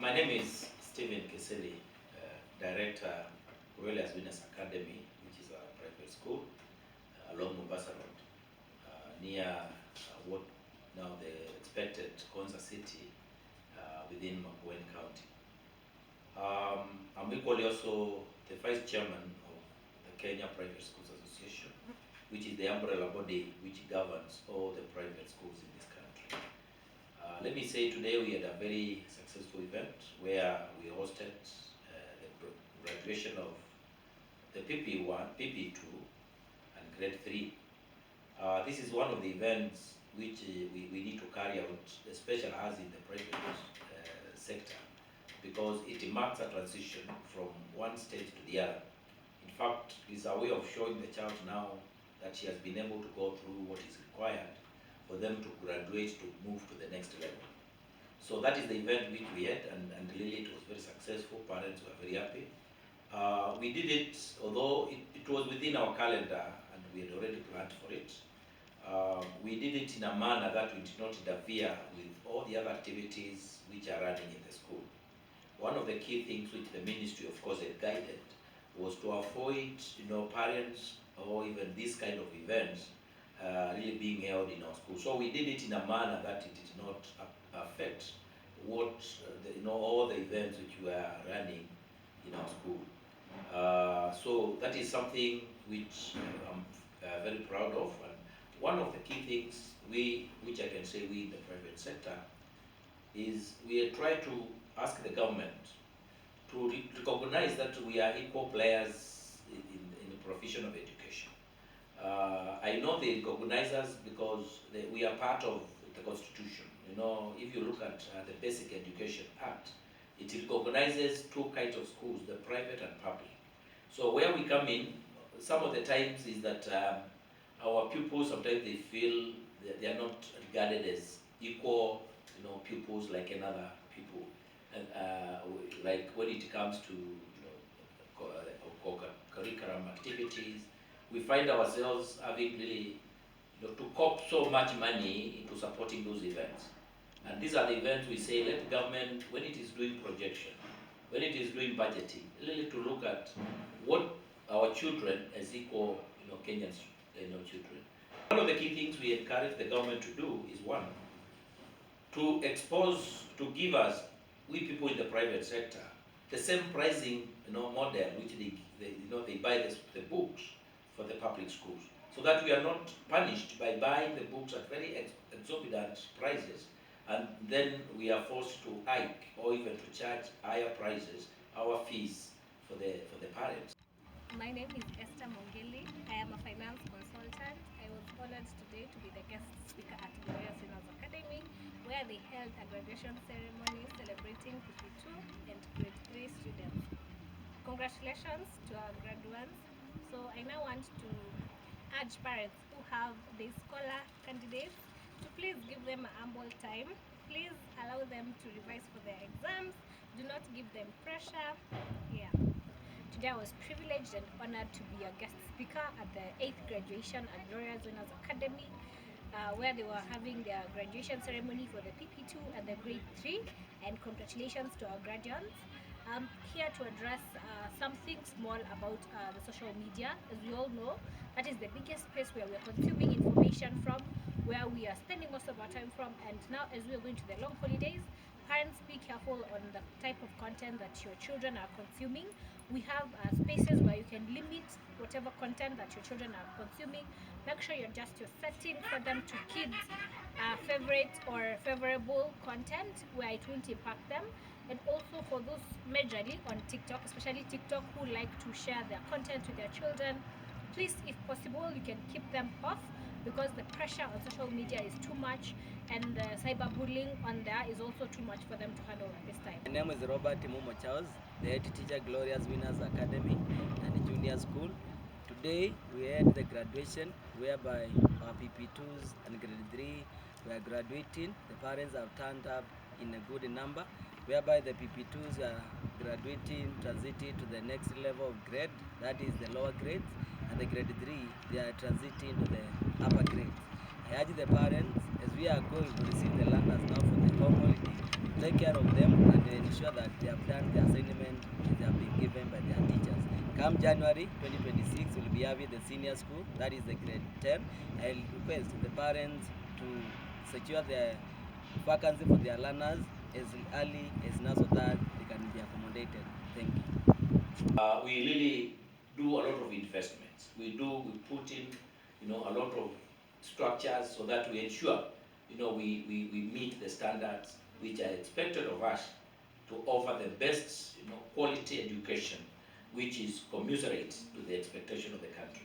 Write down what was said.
My name is Stephen Keseli, Director, Royal Winners Academy, which is a private school along Mombasa Road, near what now the expected Konza City within Makueni County. I'm equally also the Vice Chairman of the Kenya Private Schools Association, which is the umbrella body which governs all the private schools in this country. Let me say today we had a very successful event where we hosted the graduation of the PP1, PP2 and grade 3. This is one of the events which we need to carry out, especially as in the private sector, because it marks a transition from one stage to the other. In fact, it's a way of showing the child now that she has been able to go through what is required for them to graduate, to move to the next level. So that is the event which we had, and really it was very successful. Parents were very happy. We did it, although it was within our calendar and we had already planned for it. We did it in a manner that we did not interfere with all the other activities which are running in the school. One of the key things which the ministry, of course, had guided was to avoid, parents or even this kind of events really being held in our school. So we did it in a manner that it did not affect what all the events which were running in our school. So that is something which I'm very proud of. And one of the key things which I can say we in the private sector, is we try to ask the government to recognize that we are equal players in the provision of education. I know they recognize us because we are part of the Constitution. If you look at the Basic Education Act, it recognizes two kinds of schools, the private and public. So where we come in, some of the times is that our pupils, sometimes they feel they are not regarded as equal, pupils like another pupil. And like when it comes to curriculum activities, we find ourselves having really to cope so much money into supporting those events. And these are the events we say, let government, when it is doing projection, when it is doing budgeting, really to look at what our children as equal, Kenyan children. One of the key things we encourage the government to do is one, to expose, to give us, we people in the private sector, the same pricing, model which they buy the books for the public schools, so that we are not punished by buying the books at very exorbitant prices, and then we are forced to hike or even to charge higher prices, our fees for the parents. My name is Esther Mongeli. I am a finance consultant. I was honored today to be the guest speaker at Glorious Winners Academy, where they held a graduation ceremony celebrating PP2 and grade 3 students. Congratulations to our graduates. So I now want to urge parents who have the scholar candidates to please give them a humble time. Please allow them to revise for their exams. Do not give them pressure. Yeah. Today I was privileged and honored to be a guest speaker at the 8th graduation at Glorious Winners Academy, where they were having their graduation ceremony for the PP2 and the grade 3, and congratulations to our graduates. I'm here to address something small about the social media. As we all know, that is the biggest space where we are consuming information from, where we are spending most of our time from, and now as we are going to the long holidays, parents, be careful on the type of content that your children are consuming. We have spaces where you can limit whatever content that your children are consuming. Make sure you adjust your setting for them to kids favorite or favorable content where it won't impact them. And also for those majorly on TikTok, especially TikTok, who like to share their content with their children, please, if possible, you can keep them off, because the pressure on social media is too much, and the cyberbullying on there is also too much for them to handle at this time. My name is Robert Mumo Charles, the head teacher, Glorious Winners Academy and Junior School. Today we had the graduation whereby our PP2s and grade 3 were graduating. The parents have turned up in a good number, whereby the PP2s are graduating, transiting to the next level of grade, that is the lower grades, and the grade 3, they are transiting to the upper grades. I urge the parents, as we are going to receive the learners now for the home holiday, take care of them and ensure that they have done the assignment which they have been given by their teachers. Come January 2026, we'll be having the senior school, that is the grade 10. I'll request the parents to secure the vacancy for their learners as early as now so that they can be accommodated. Thank you. We really do a lot of investments. We put in, a lot of structures so that we ensure, we meet the standards which are expected of us to offer the best, quality education, which is commensurate to the expectation of the country.